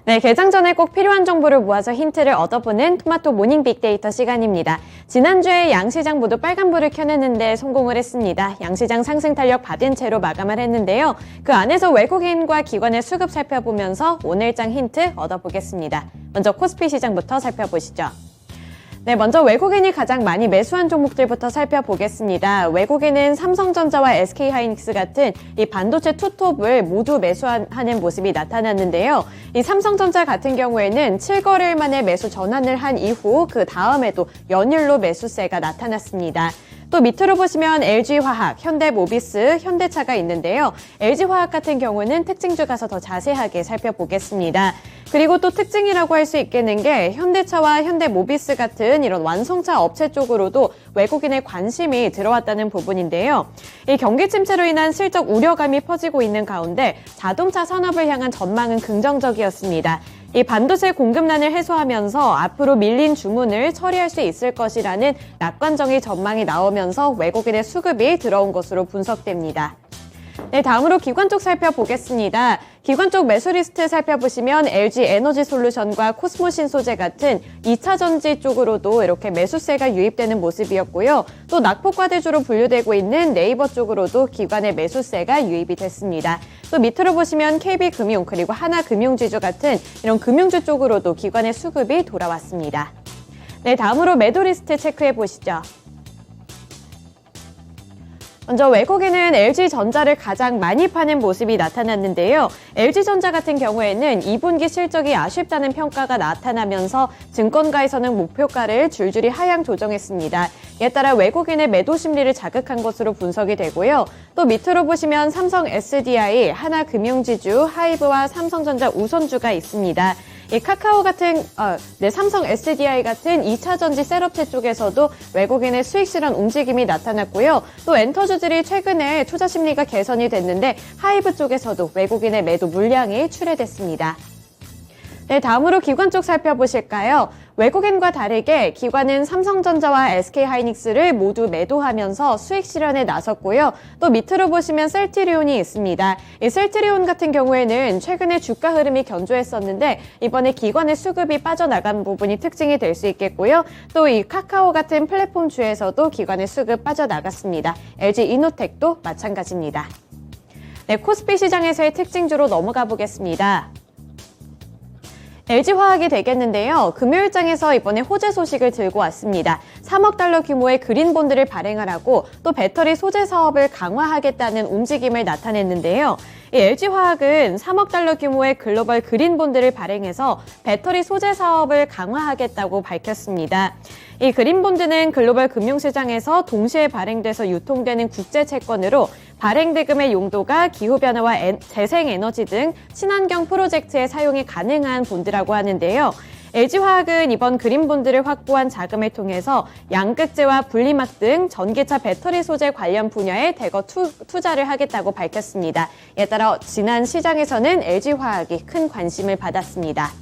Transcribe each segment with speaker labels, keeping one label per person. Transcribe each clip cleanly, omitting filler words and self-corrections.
Speaker 1: 네, 개장 전에 꼭 필요한 정보를 모아서 힌트를 얻어보는 토마토 모닝 빅데이터 시간입니다. 지난주에 양시장 모두 빨간불을 켜냈는데 성공을 했습니다. 양시장 상승 탄력 받은 채로 마감을 했는데요. 그 안에서 외국인과 기관의 수급 살펴보면서 오늘장 힌트 얻어보겠습니다. 먼저 코스피 시장부터 살펴보시죠. 네, 먼저 외국인이 가장 많이 매수한 종목들부터 살펴보겠습니다. 외국인은 삼성전자와 SK하이닉스 같은 이 반도체 투톱을 모두 매수하는 모습이 나타났는데요. 이 삼성전자 같은 경우에는 7거래일 만에 매수 전환을 한 이후 그 다음에도 연일로 매수세가 나타났습니다. 또 밑으로 보시면 LG화학, 현대모비스, 현대차가 있는데요. LG화학 같은 경우는 특징주 가서 더 자세하게 살펴보겠습니다. 그리고 또 특징이라고 할 수 있겠는 게 현대차와 현대모비스 같은 이런 완성차 업체 쪽으로도 외국인의 관심이 들어왔다는 부분인데요. 이 경기 침체로 인한 실적 우려감이 퍼지고 있는 가운데 자동차 산업을 향한 전망은 긍정적이었습니다. 이 반도체 공급난을 해소하면서 앞으로 밀린 주문을 처리할 수 있을 것이라는 낙관적인 전망이 나오면서 외국인의 수급이 들어온 것으로 분석됩니다. 네, 다음으로 기관 쪽 살펴보겠습니다. 기관 쪽 매수 리스트 살펴보시면 LG 에너지솔루션과 코스모신소재 같은 2차 전지 쪽으로도 이렇게 매수세가 유입되는 모습이었고요. 또 낙폭과대주로 분류되고 있는 네이버 쪽으로도 기관의 매수세가 유입이 됐습니다. 또 밑으로 보시면 KB금융 그리고 하나금융지주 같은 이런 금융주 쪽으로도 기관의 수급이 돌아왔습니다. 네, 다음으로 매도 리스트 체크해 보시죠. 먼저 외국인은 LG전자를 가장 많이 파는 모습이 나타났는데요. LG전자 같은 경우에는 2분기 실적이 아쉽다는 평가가 나타나면서 증권가에서는 목표가를 줄줄이 하향 조정했습니다. 이에 따라 외국인의 매도 심리를 자극한 것으로 분석이 되고요. 또 밑으로 보시면 삼성 SDI, 하나금융지주, 하이브와 삼성전자 우선주가 있습니다. 이 카카오 같은 삼성 SDI 같은 2차 전지 셋업체 쪽에서도 외국인의 수익 실현 움직임이 나타났고요. 또 엔터주들이 최근에 투자 심리가 개선이 됐는데 하이브 쪽에서도 외국인의 매도 물량이 출회됐습니다. 네, 다음으로 기관 쪽 살펴보실까요? 외국인과 다르게 기관은 삼성전자와 SK하이닉스를 모두 매도하면서 수익 실현에 나섰고요. 또 밑으로 보시면 셀트리온이 있습니다. 이 셀트리온 같은 경우에는 최근에 주가 흐름이 견조했었는데 이번에 기관의 수급이 빠져나간 부분이 특징이 될 수 있겠고요. 또 이 카카오 같은 플랫폼주에서도 기관의 수급 빠져나갔습니다. LG이노텍도 마찬가지입니다. 네, 코스피 시장에서의 특징주로 넘어가 보겠습니다. LG화학이 되겠는데요. 금요일장에서 이번에 호재 소식을 들고 왔습니다. 3억 달러 규모의 그린본드를 발행하라고 또 배터리 소재 사업을 강화하겠다는 움직임을 나타냈는데요. 이 LG화학은 3억 달러 규모의 글로벌 그린본드를 발행해서 배터리 소재 사업을 강화하겠다고 밝혔습니다. 이 그린본드는 글로벌 금융시장에서 동시에 발행돼서 유통되는 국제 채권으로 발행 대금의 용도가 기후변화와 재생에너지 등 친환경 프로젝트에 사용이 가능한 본드라고 하는데요. LG화학은 이번 그린본드를 확보한 자금을 통해서 양극재와 분리막 등 전기차 배터리 소재 관련 분야에 대거 투자를 하겠다고 밝혔습니다. 이에 따라 지난 시장에서는 LG화학이 큰 관심을 받았습니다.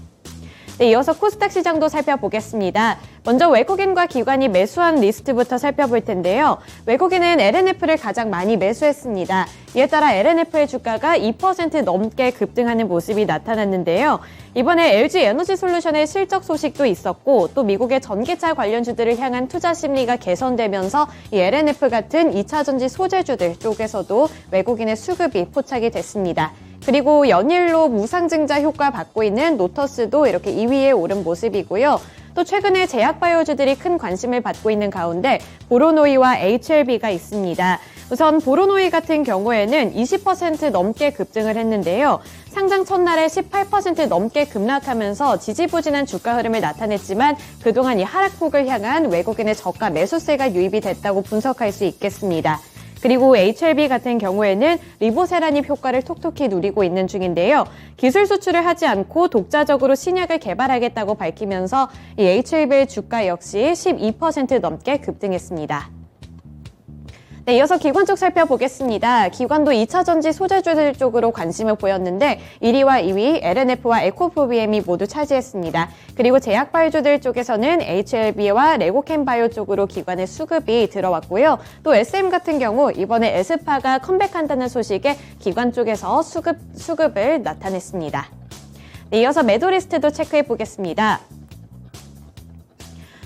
Speaker 1: 네, 이어서 코스닥 시장도 살펴보겠습니다. 먼저 외국인과 기관이 매수한 리스트부터 살펴볼 텐데요. 외국인은 LNF를 가장 많이 매수했습니다. 이에 따라 LNF의 주가가 2% 넘게 급등하는 모습이 나타났는데요. 이번에 LG 에너지솔루션의 실적 소식도 있었고 또 미국의 전기차 관련주들을 향한 투자 심리가 개선되면서 이 LNF 같은 2차 전지 소재주들 쪽에서도 외국인의 수급이 포착이 됐습니다. 그리고 연일로 무상증자 효과 받고 있는 노터스도 이렇게 2위에 오른 모습이고요. 또 최근에 제약바이오주들이 큰 관심을 받고 있는 가운데 보로노이와 HLB가 있습니다. 우선 보로노이 같은 경우에는 20% 넘게 급등을 했는데요. 상장 첫날에 18% 넘게 급락하면서 지지부진한 주가 흐름을 나타냈지만 그동안 이 하락폭을 향한 외국인의 저가 매수세가 유입이 됐다고 분석할 수 있겠습니다. 그리고 HLB 같은 경우에는 리보세라닙 효과를 톡톡히 누리고 있는 중인데요. 기술 수출을 하지 않고 독자적으로 신약을 개발하겠다고 밝히면서 이 HLB의 주가 역시 12% 넘게 급등했습니다. 네, 이어서 기관 쪽 살펴보겠습니다. 기관도 2차 전지 소재주들 쪽으로 관심을 보였는데 1위와 2위 LNF와 에코프비엠이 모두 차지했습니다. 그리고 제약바이오주들 쪽에서는 HLB와 레고캠바이오 쪽으로 기관의 수급이 들어왔고요. 또 SM 같은 경우 이번에 에스파가 컴백한다는 소식에 기관 쪽에서 수급을 나타냈습니다. 네, 이어서 매도 리스트도 체크해 보겠습니다.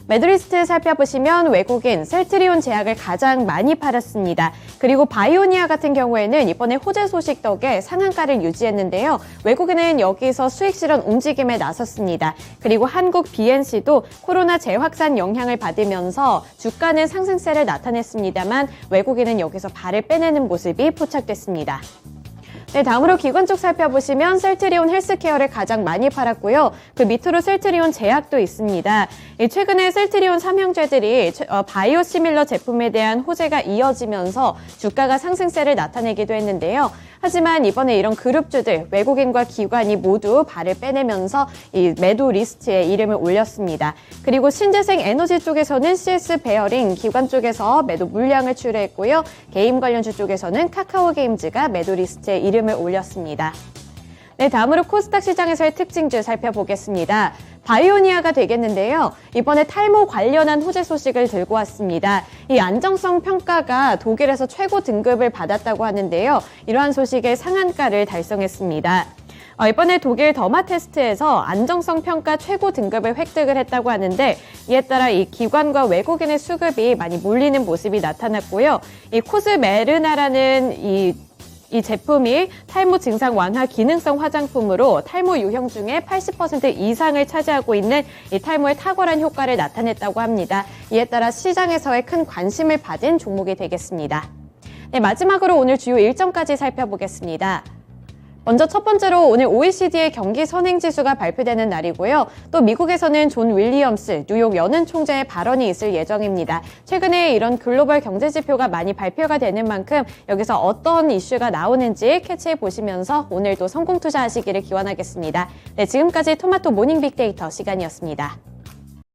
Speaker 1: 매도리스트 살펴보시면 외국인 셀트리온 제약을 가장 많이 팔았습니다. 그리고 바이오니아 같은 경우에는 이번에 호재 소식 덕에 상한가를 유지했는데요. 외국인은 여기서 수익 실현 움직임에 나섰습니다. 그리고 한국 BNC도 코로나 재확산 영향을 받으면서 주가는 상승세를 나타냈습니다만 외국인은 여기서 발을 빼내는 모습이 포착됐습니다. 네, 다음으로 기관 쪽 살펴보시면 셀트리온 헬스케어를 가장 많이 팔았고요. 그 밑으로 셀트리온 제약도 있습니다. 최근에 셀트리온 삼형제들이 바이오시밀러 제품에 대한 호재가 이어지면서 주가가 상승세를 나타내기도 했는데요. 하지만 이번에 이런 그룹주들, 외국인과 기관이 모두 발을 빼내면서 이 매도 리스트에 이름을 올렸습니다. 그리고 신재생 에너지 쪽에서는 CS 베어링, 기관 쪽에서 매도 물량을 출회했고요. 게임 관련주 쪽에서는 카카오 게임즈가 매도 리스트에 이름을 올렸습니다. 네, 다음으로 코스닥 시장에서의 특징주 살펴보겠습니다. 바이오니아가 되겠는데요. 이번에 탈모 관련한 호재 소식을 들고 왔습니다. 이 안정성 평가가 독일에서 최고 등급을 받았다고 하는데요. 이러한 소식에 상한가를 달성했습니다. 이번에 독일 더마 테스트에서 안정성 평가 최고 등급을 획득을 했다고 하는데 이에 따라 이 기관과 외국인의 수급이 많이 몰리는 모습이 나타났고요. 이 코스메르나라는 이 제품이 탈모 증상 완화 기능성 화장품으로 탈모 유형 중에 80% 이상을 차지하고 있는 이 탈모에 탁월한 효과를 나타냈다고 합니다. 이에 따라 시장에서의 큰 관심을 받은 종목이 되겠습니다. 네, 마지막으로 오늘 주요 일정까지 살펴보겠습니다. 먼저 첫 번째로 오늘 OECD의 경기 선행 지수가 발표되는 날이고요. 또 미국에서는 존 윌리엄스 뉴욕 연은 총재의 발언이 있을 예정입니다. 최근에 이런 글로벌 경제 지표가 많이 발표가 되는 만큼 여기서 어떤 이슈가 나오는지 캐치해 보시면서 오늘도 성공 투자하시기를 기원하겠습니다. 네, 지금까지 토마토 모닝 빅데이터 시간이었습니다.